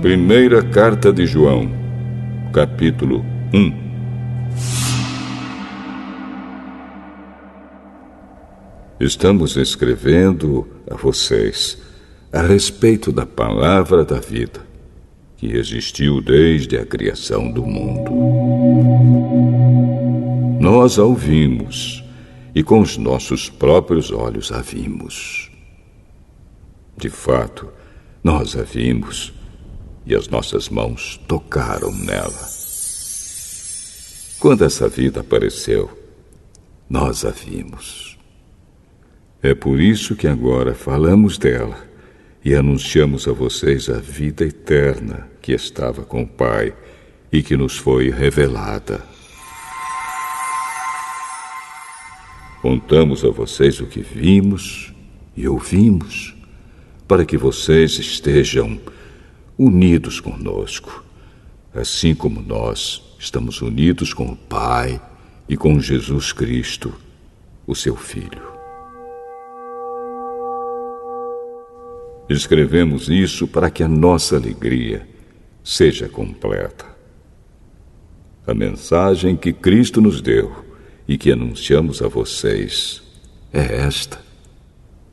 Primeira Carta de João, capítulo 1. Estamos escrevendo a vocês a respeito da palavra da vida, que existiu desde a criação do mundo. Nós a ouvimos e com os nossos próprios olhos a vimos. De fato, nós a vimos e as nossas mãos tocaram nela. Quando essa vida apareceu, nós a vimos. É por isso que agora falamos dela e anunciamos a vocês a vida eterna que estava com o Pai e que nos foi revelada. Contamos a vocês o que vimos e ouvimos, para que vocês estejam unidos conosco, assim como nós estamos unidos com o Pai e com Jesus Cristo, o seu Filho. Escrevemos isso para que a nossa alegria seja completa. A mensagem que Cristo nos deu e que anunciamos a vocês é esta: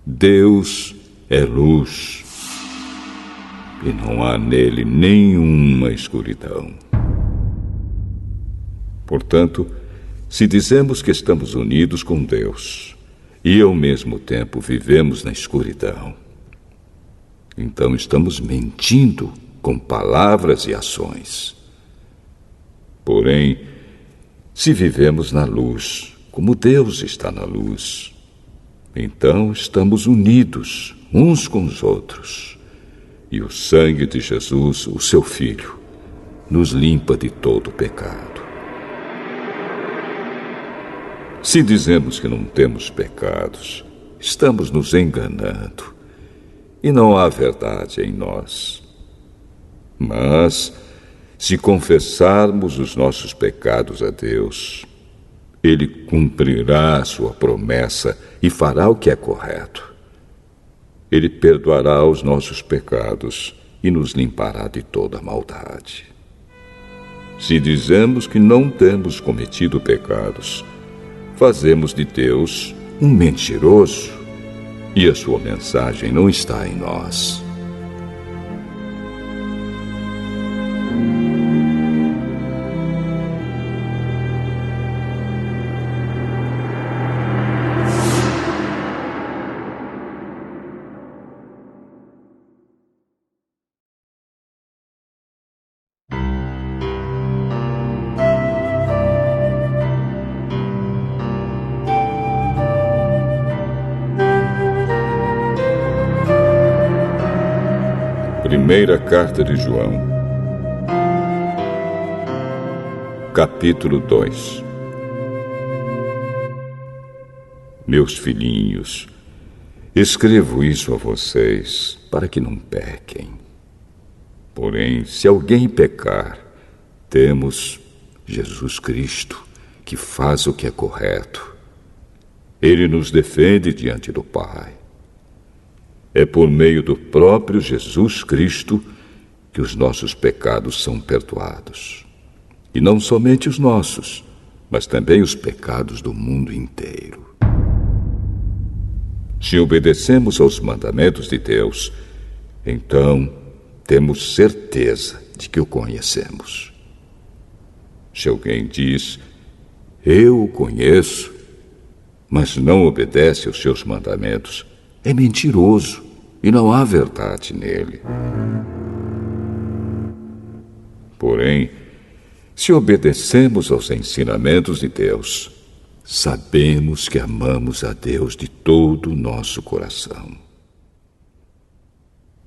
Deus é luz e não há nele nenhuma escuridão. Portanto, se dizemos que estamos unidos com Deus e ao mesmo tempo vivemos na escuridão, então estamos mentindo com palavras e ações. Porém, se vivemos na luz, como Deus está na luz, então estamos unidos uns com os outros. E o sangue de Jesus, o seu Filho, nos limpa de todo pecado. Se dizemos que não temos pecados, estamos nos enganando e não há verdade em nós. Mas, se confessarmos os nossos pecados a Deus, Ele cumprirá a sua promessa e fará o que é correto. Ele perdoará os nossos pecados e nos limpará de toda maldade. Se dizemos que não temos cometido pecados, fazemos de Deus um mentiroso e a sua mensagem não está em nós. Primeira Carta de João, capítulo 2. Meus filhinhos, escrevo isso a vocês para que não pequem. Porém, se alguém pecar, temos Jesus Cristo, que faz o que é correto. Ele nos defende diante do Pai. É por meio do próprio Jesus Cristo que os nossos pecados são perdoados. E não somente os nossos, mas também os pecados do mundo inteiro. Se obedecemos aos mandamentos de Deus, então temos certeza de que o conhecemos. Se alguém diz, eu o conheço, mas não obedece aos seus mandamentos, é mentiroso e não há verdade nele. Porém, se obedecemos aos ensinamentos de Deus, sabemos que amamos a Deus de todo o nosso coração.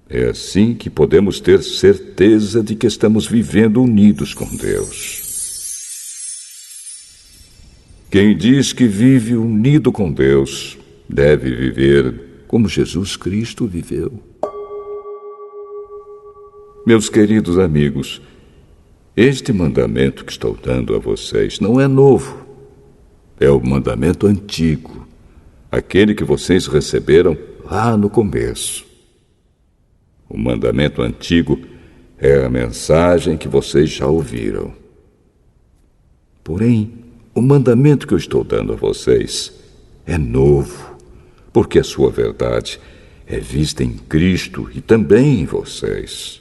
É assim que podemos ter certeza de que estamos vivendo unidos com Deus. Quem diz que vive unido com Deus deve viver como Jesus Cristo viveu. Meus queridos amigos, este mandamento que estou dando a vocês não é novo. É o mandamento antigo, aquele que vocês receberam lá no começo. O mandamento antigo é a mensagem que vocês já ouviram. Porém, o mandamento que eu estou dando a vocês é novo, porque a sua verdade é vista em Cristo e também em vocês.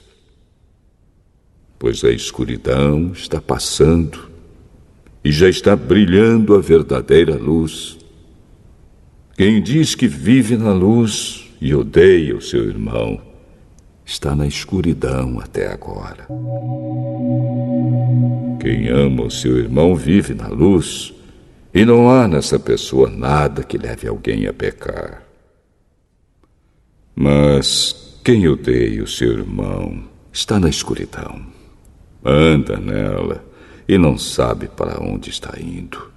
Pois a escuridão está passando e já está brilhando a verdadeira luz. Quem diz que vive na luz e odeia o seu irmão está na escuridão até agora. Quem ama o seu irmão vive na luz, e não há nessa pessoa nada que leve alguém a pecar. Mas quem odeia o seu irmão está na escuridão, anda nela e não sabe para onde está indo,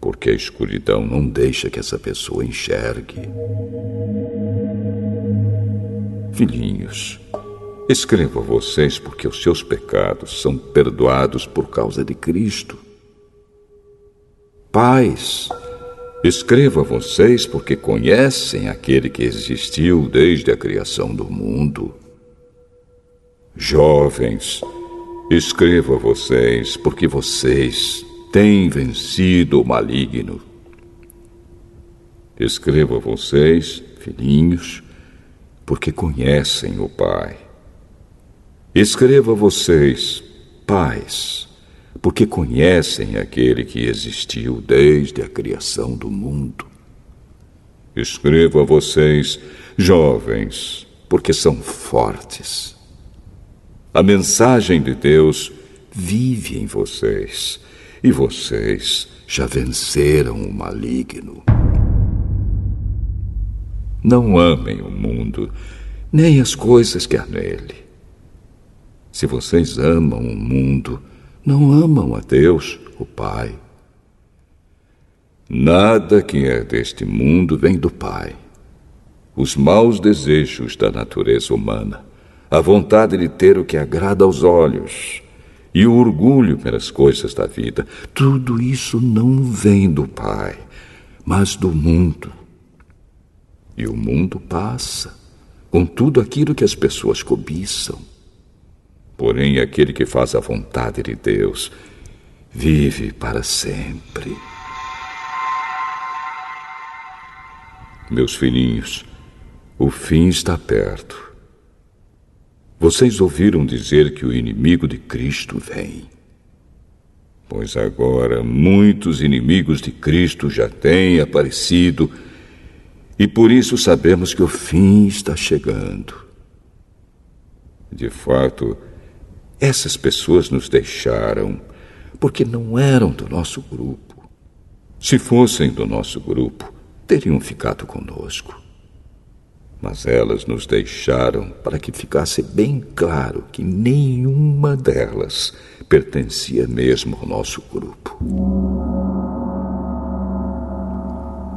porque a escuridão não deixa que essa pessoa enxergue. Filhinhos, escrevo a vocês porque os seus pecados são perdoados por causa de Cristo. Pais, escrevo a vocês porque conhecem aquele que existiu desde a criação do mundo. Jovens, escrevo a vocês porque vocês têm vencido o maligno. Escrevo a vocês, filhinhos, porque conhecem o Pai. Escrevo a vocês, pais, porque conhecem aquele que existiu desde a criação do mundo. Escrevo a vocês, jovens, porque são fortes. A mensagem de Deus vive em vocês, e vocês já venceram o maligno. Não amem o mundo, nem as coisas que há nele. Se vocês amam o mundo, não amam a Deus, o Pai. Nada que é deste mundo vem do Pai. Os maus desejos da natureza humana, a vontade de ter o que agrada aos olhos e o orgulho pelas coisas da vida, tudo isso não vem do Pai, mas do mundo. E o mundo passa, com tudo aquilo que as pessoas cobiçam. Porém, aquele que faz a vontade de Deus vive para sempre. Meus filhinhos, o fim está perto. Vocês ouviram dizer que o inimigo de Cristo vem. Pois agora muitos inimigos de Cristo já têm aparecido, e por isso sabemos que o fim está chegando. De fato, essas pessoas nos deixaram porque não eram do nosso grupo. Se fossem do nosso grupo, teriam ficado conosco. Mas elas nos deixaram para que ficasse bem claro que nenhuma delas pertencia mesmo ao nosso grupo.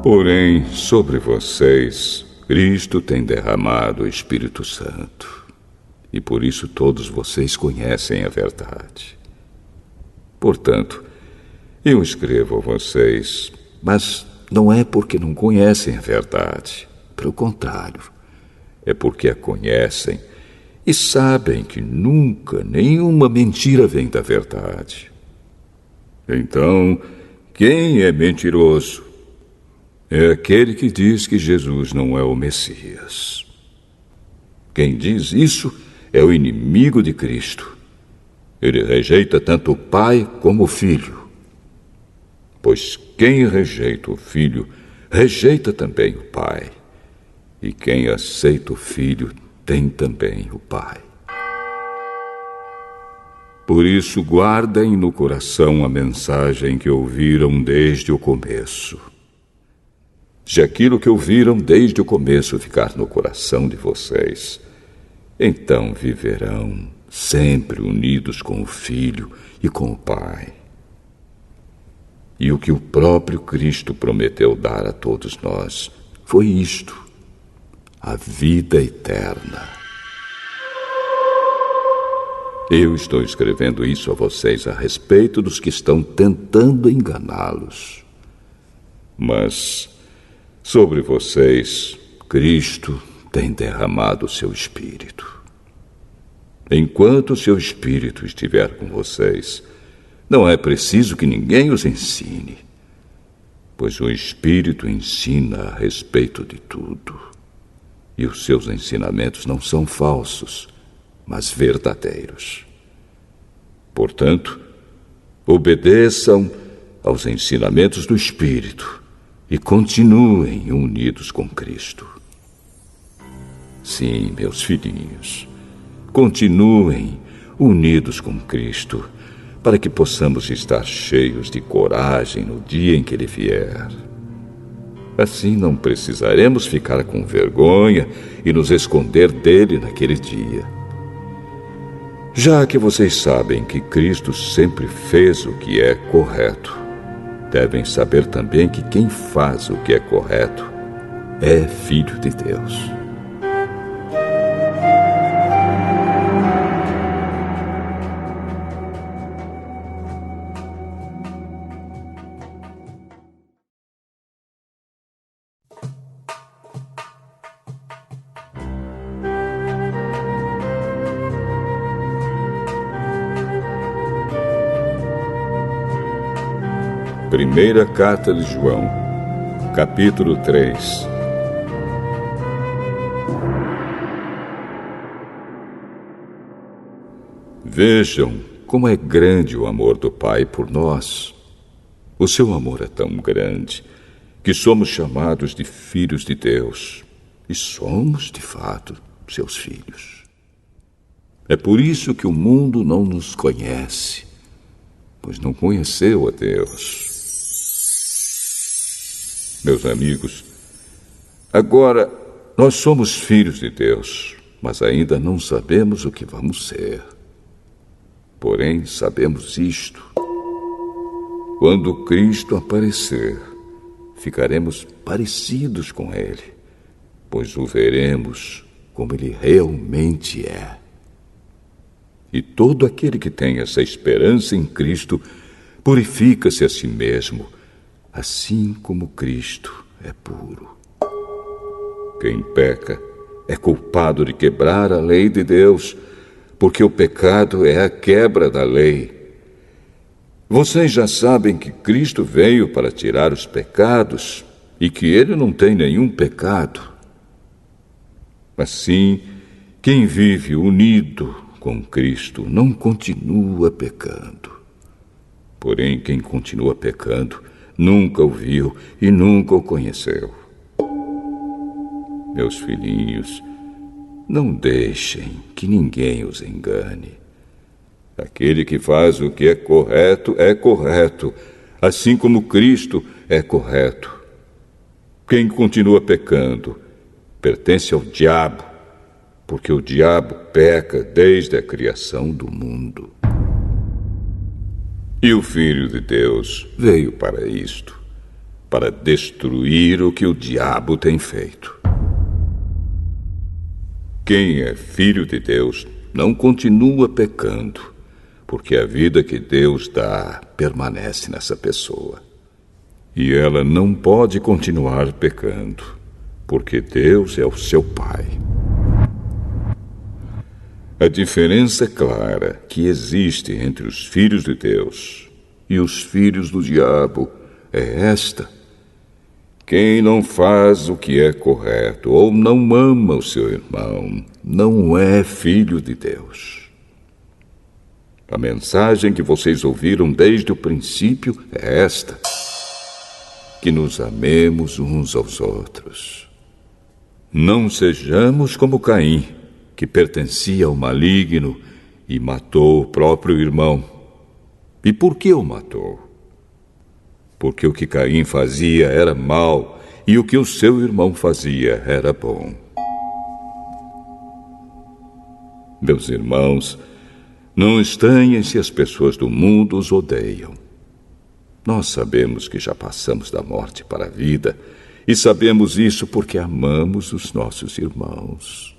Porém, sobre vocês, Cristo tem derramado o Espírito Santo, e por isso todos vocês conhecem a verdade. Portanto, eu escrevo a vocês, mas não é porque não conhecem a verdade. Pelo contrário, é porque a conhecem e sabem que nunca nenhuma mentira vem da verdade. Então, quem é mentiroso? É aquele que diz que Jesus não é o Messias. Quem diz isso é o inimigo de Cristo. Ele rejeita tanto o Pai como o Filho. Pois quem rejeita o Filho, rejeita também o Pai. E quem aceita o Filho, tem também o Pai. Por isso, guardem no coração a mensagem que ouviram desde o começo. Se aquilo que ouviram desde o começo ficar no coração de vocês, então viverão sempre unidos com o Filho e com o Pai. E o que o próprio Cristo prometeu dar a todos nós foi isto: a vida eterna. Eu estou escrevendo isso a vocês a respeito dos que estão tentando enganá-los. Mas sobre vocês, Cristo tem derramado o seu Espírito. Enquanto seu Espírito estiver com vocês, não é preciso que ninguém os ensine, pois o Espírito ensina a respeito de tudo. E os seus ensinamentos não são falsos, mas verdadeiros. Portanto, obedeçam aos ensinamentos do Espírito e continuem unidos com Cristo. Sim, meus filhinhos, continuem unidos com Cristo, para que possamos estar cheios de coragem no dia em que Ele vier. Assim não precisaremos ficar com vergonha e nos esconder dele naquele dia. Já que vocês sabem que Cristo sempre fez o que é correto, devem saber também que quem faz o que é correto é filho de Deus. Primeira Carta de João, capítulo 3. Vejam como é grande o amor do Pai por nós. O seu amor é tão grande que somos chamados de filhos de Deus. E somos, de fato, seus filhos. É por isso que o mundo não nos conhece, pois não conheceu a Deus. Meus amigos, agora nós somos filhos de Deus, mas ainda não sabemos o que vamos ser. Porém, sabemos isto: quando Cristo aparecer, ficaremos parecidos com Ele, pois o veremos como Ele realmente é. E todo aquele que tem essa esperança em Cristo purifica-se a si mesmo, assim como Cristo é puro. Quem peca é culpado de quebrar a lei de Deus, porque o pecado é a quebra da lei. Vocês já sabem que Cristo veio para tirar os pecados e que Ele não tem nenhum pecado. Assim, quem vive unido com Cristo não continua pecando. Porém, quem continua pecando nunca o viu e nunca o conheceu. Meus filhinhos, não deixem que ninguém os engane. Aquele que faz o que é correto, assim como Cristo é correto. Quem continua pecando pertence ao diabo, porque o diabo peca desde a criação do mundo. E o Filho de Deus veio para isto, para destruir o que o diabo tem feito. Quem é filho de Deus não continua pecando, porque a vida que Deus dá permanece nessa pessoa. E ela não pode continuar pecando, porque Deus é o seu Pai. A diferença clara que existe entre os filhos de Deus e os filhos do diabo é esta: quem não faz o que é correto ou não ama o seu irmão não é filho de Deus. A mensagem que vocês ouviram desde o princípio é esta: que nos amemos uns aos outros. Não sejamos como Caim, que pertencia ao maligno e matou o próprio irmão. E por que o matou? Porque o que Caim fazia era mal e o que o seu irmão fazia era bom. Meus irmãos, não estranhem se as pessoas do mundo os odeiam. Nós sabemos que já passamos da morte para a vida, e sabemos isso porque amamos os nossos irmãos.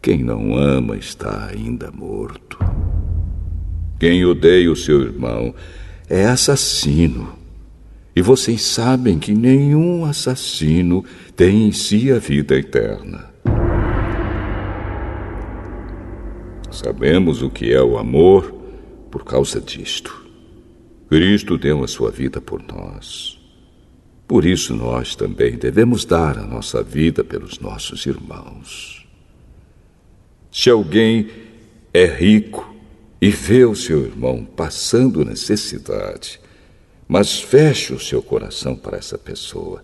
Quem não ama está ainda morto. Quem odeia o seu irmão é assassino. E vocês sabem que nenhum assassino tem em si a vida eterna. Sabemos o que é o amor por causa disto. Cristo deu a sua vida por nós. Por isso nós também devemos dar a nossa vida pelos nossos irmãos. Se alguém é rico e vê o seu irmão passando necessidade, mas fecha o seu coração para essa pessoa,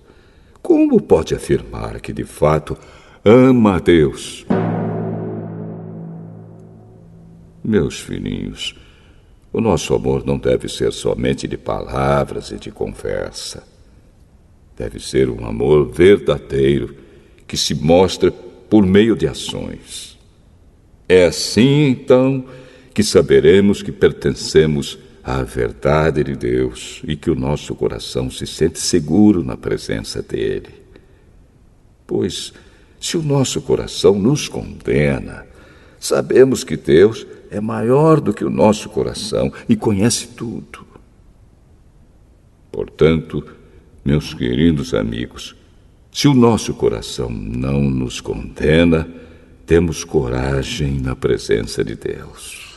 como pode afirmar que de fato ama a Deus? Meus filhinhos, o nosso amor não deve ser somente de palavras e de conversa. Deve ser um amor verdadeiro que se mostra por meio de ações. É assim, então, que saberemos que pertencemos à verdade de Deus e que o nosso coração se sente seguro na presença dele. Pois, se o nosso coração nos condena, sabemos que Deus é maior do que o nosso coração e conhece tudo. Portanto, meus queridos amigos, se o nosso coração não nos condena, temos coragem na presença de Deus.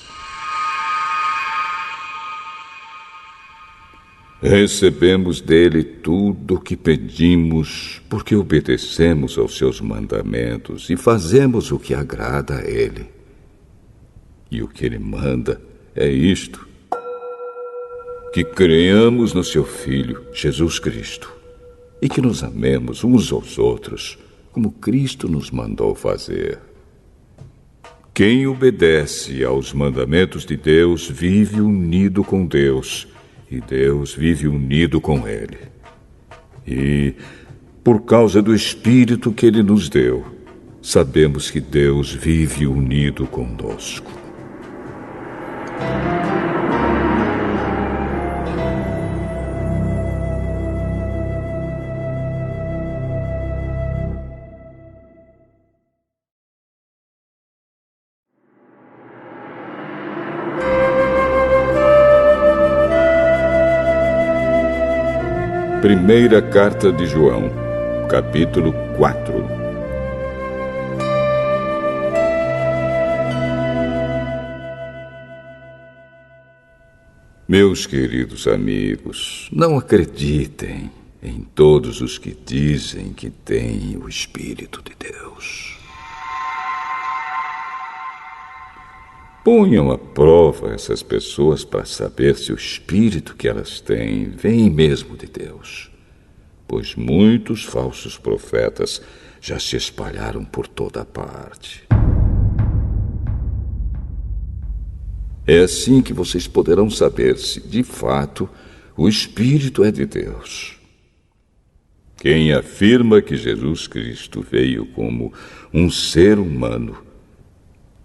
Recebemos dele tudo o que pedimos, porque obedecemos aos seus mandamentos e fazemos o que agrada a ele. E o que ele manda é isto: que creamos no seu Filho, Jesus Cristo, e que nos amemos uns aos outros, como Cristo nos mandou fazer. Quem obedece aos mandamentos de Deus vive unido com Deus, e Deus vive unido com ele. E, por causa do Espírito que ele nos deu, sabemos que Deus vive unido conosco. Primeira Carta de João, capítulo 4. Meus queridos amigos, não acreditem em todos os que dizem que têm o Espírito de Deus. Ponham à prova essas pessoas para saber se o espírito que elas têm vem mesmo de Deus, pois muitos falsos profetas já se espalharam por toda a parte. É assim que vocês poderão saber se, de fato, o Espírito é de Deus. Quem afirma que Jesus Cristo veio como um ser humano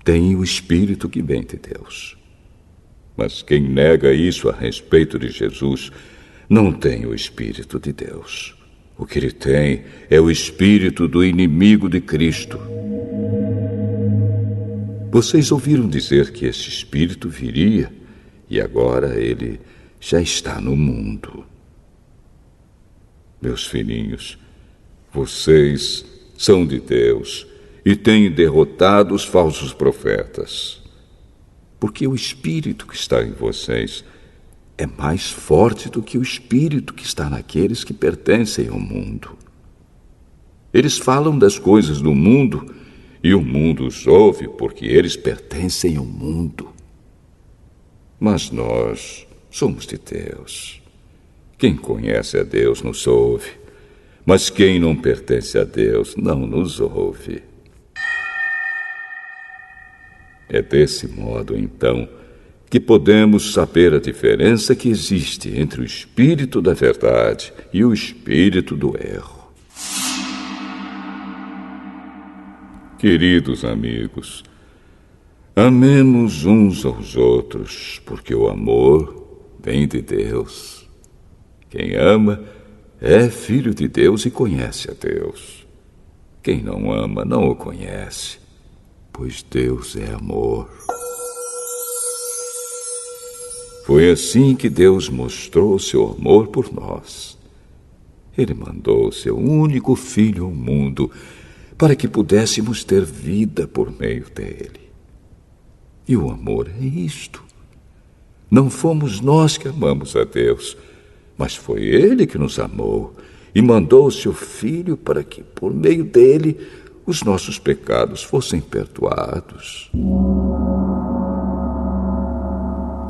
tem o Espírito que vem de Deus. Mas quem nega isso a respeito de Jesus não tem o Espírito de Deus. O que ele tem é o espírito do inimigo de Cristo. Vocês ouviram dizer que esse espírito viria e agora ele já está no mundo. Meus filhinhos, vocês são de Deus e têm derrotado os falsos profetas, porque o espírito que está em vocês é mais forte do que o espírito que está naqueles que pertencem ao mundo. Eles falam das coisas do mundo e o mundo os ouve porque eles pertencem ao mundo. Mas nós somos de Deus. Quem conhece a Deus nos ouve, mas quem não pertence a Deus não nos ouve. É desse modo, então, que podemos saber a diferença que existe entre o espírito da verdade e o espírito do erro. Queridos amigos, amemos uns aos outros, porque o amor vem de Deus. Quem ama é filho de Deus e conhece a Deus. Quem não ama não o conhece, pois Deus é amor. Foi assim que Deus mostrou seu amor por nós. Ele mandou seu único filho ao mundo para que pudéssemos ter vida por meio dele. E o amor é isto. Não fomos nós que amamos a Deus, mas foi Ele que nos amou e mandou o seu Filho para que, por meio dele, os nossos pecados fossem perdoados.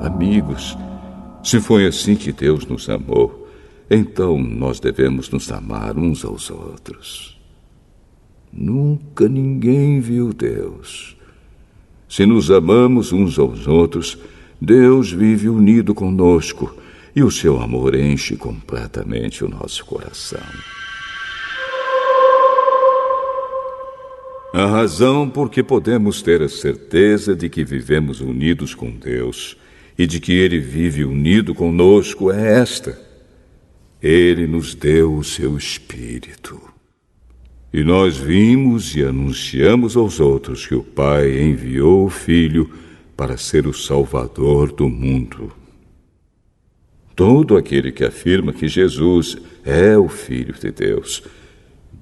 Amigos, se foi assim que Deus nos amou, então nós devemos nos amar uns aos outros. Nunca ninguém viu Deus. Se nos amamos uns aos outros, Deus vive unido conosco e o seu amor enche completamente o nosso coração. A razão por que podemos ter a certeza de que vivemos unidos com Deus e de que Ele vive unido conosco é esta: Ele nos deu o seu Espírito. E nós vimos e anunciamos aos outros que o Pai enviou o Filho para ser o Salvador do mundo. Todo aquele que afirma que Jesus é o Filho de Deus,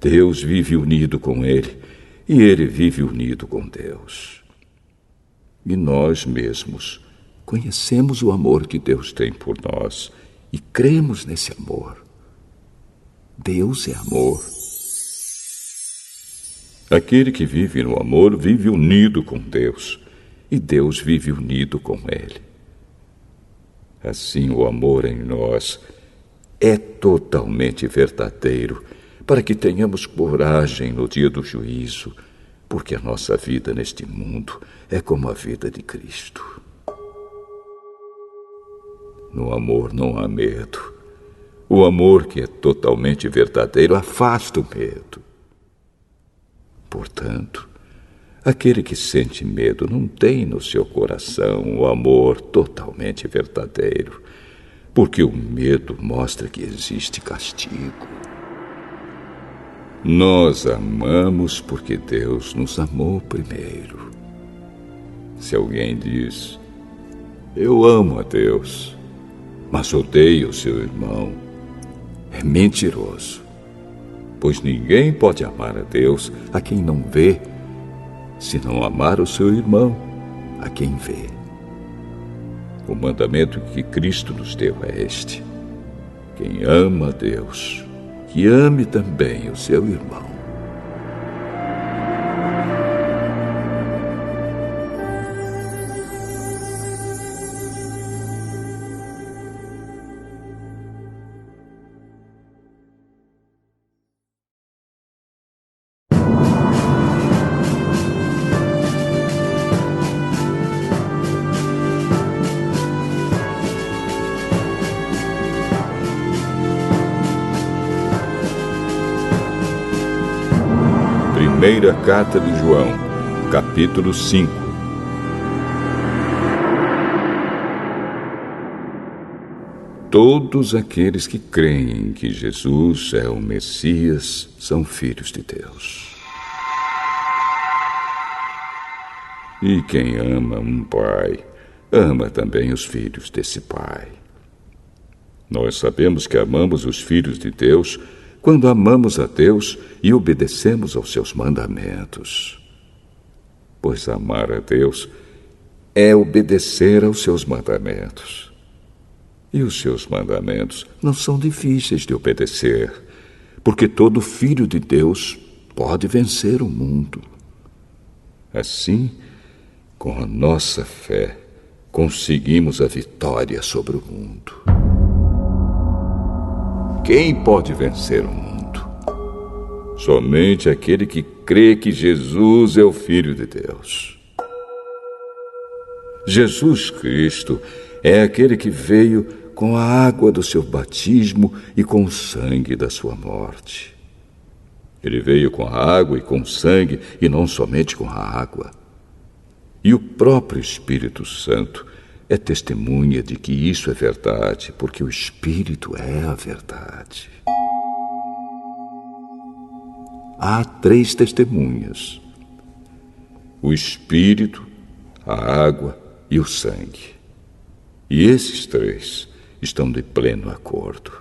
Deus vive unido com ele e ele vive unido com Deus. E nós mesmos conhecemos o amor que Deus tem por nós e cremos nesse amor. Deus é amor. Aquele que vive no amor vive unido com Deus, e Deus vive unido com ele. Assim, o amor em nós é totalmente verdadeiro, para que tenhamos coragem no dia do juízo, porque a nossa vida neste mundo é como a vida de Cristo. No amor não há medo. O amor que é totalmente verdadeiro afasta o medo. Portanto, aquele que sente medo não tem no seu coração o amor totalmente verdadeiro, porque o medo mostra que existe castigo. Nós amamos porque Deus nos amou primeiro. Se alguém diz: eu amo a Deus, mas odeio o seu irmão, é mentiroso. Pois ninguém pode amar a Deus a quem não vê, se não amar o seu irmão a quem vê. O mandamento que Cristo nos deu é este: quem ama a Deus, que ame também o seu irmão. Primeira Carta de João, capítulo 5. Todos aqueles que creem que Jesus é o Messias são filhos de Deus. E quem ama um pai, ama também os filhos desse pai. Nós sabemos que amamos os filhos de Deus quando amamos a Deus e obedecemos aos seus mandamentos. Pois amar a Deus é obedecer aos seus mandamentos. E os seus mandamentos não são difíceis de obedecer, porque todo filho de Deus pode vencer o mundo. Assim, com a nossa fé, conseguimos a vitória sobre o mundo. Quem pode vencer o mundo? Somente aquele que crê que Jesus é o Filho de Deus. Jesus Cristo é aquele que veio com a água do seu batismo e com o sangue da sua morte. Ele veio com a água e com o sangue, e não somente com a água. E o próprio Espírito Santo é testemunha de que isso é verdade, porque o Espírito é a verdade. Há 3 testemunhas: o Espírito, a água e o sangue. E esses 3 estão de pleno acordo.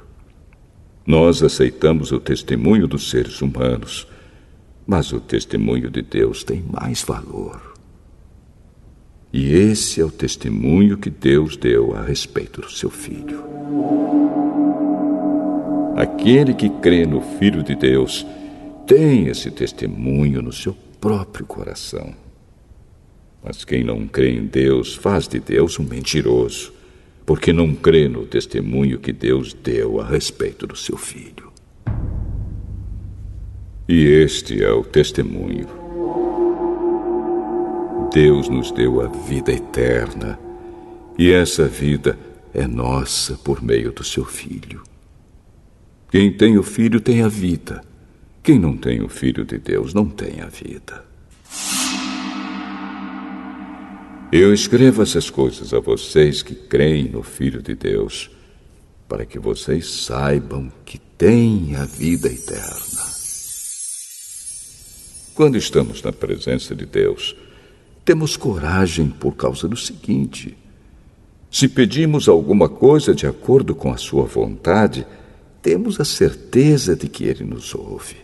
Nós aceitamos o testemunho dos seres humanos, mas o testemunho de Deus tem mais valor. E esse é o testemunho que Deus deu a respeito do seu Filho. Aquele que crê no Filho de Deus tem esse testemunho no seu próprio coração. Mas quem não crê em Deus faz de Deus um mentiroso, porque não crê no testemunho que Deus deu a respeito do seu Filho. E este é o testemunho. Deus nos deu a vida eterna, e essa vida é nossa por meio do seu Filho. Quem tem o Filho tem a vida. Quem não tem o Filho de Deus não tem a vida. Eu escrevo essas coisas a vocês que creem no Filho de Deus, para que vocês saibam que têm a vida eterna. Quando estamos na presença de Deus, temos coragem por causa do seguinte: se pedimos alguma coisa de acordo com a sua vontade, temos a certeza de que Ele nos ouve.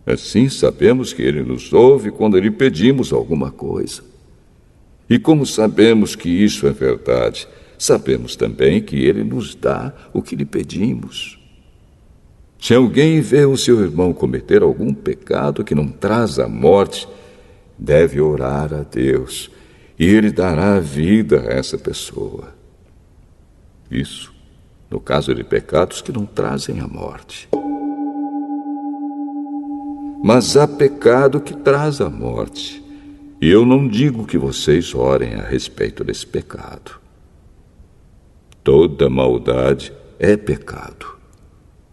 Assim sabemos que Ele nos ouve quando lhe pedimos alguma coisa. E como sabemos que isso é verdade, sabemos também que Ele nos dá o que lhe pedimos. Se alguém vê o seu irmão cometer algum pecado que não traz a morte, deve orar a Deus, e Ele dará vida a essa pessoa. Isso no caso de pecados que não trazem a morte. Mas há pecado que traz a morte, e eu não digo que vocês orem a respeito desse pecado. Toda maldade é pecado,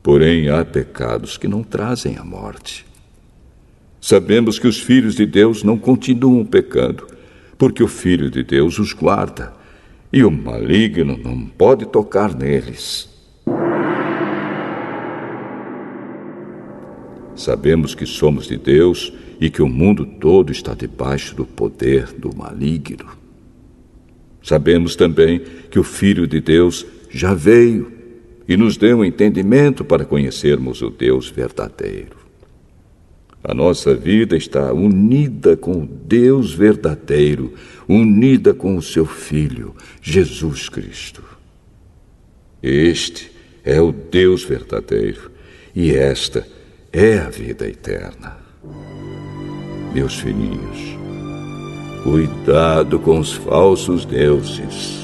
porém há pecados que não trazem a morte. Sabemos que os filhos de Deus não continuam pecando, porque o Filho de Deus os guarda, e o maligno não pode tocar neles. Sabemos que somos de Deus e que o mundo todo está debaixo do poder do maligno. Sabemos também que o Filho de Deus já veio e nos deu entendimento para conhecermos o Deus verdadeiro. A nossa vida está unida com o Deus verdadeiro, unida com o seu Filho, Jesus Cristo. Este é o Deus verdadeiro, e esta é a vida eterna. Meus filhinhos, cuidado com os falsos deuses.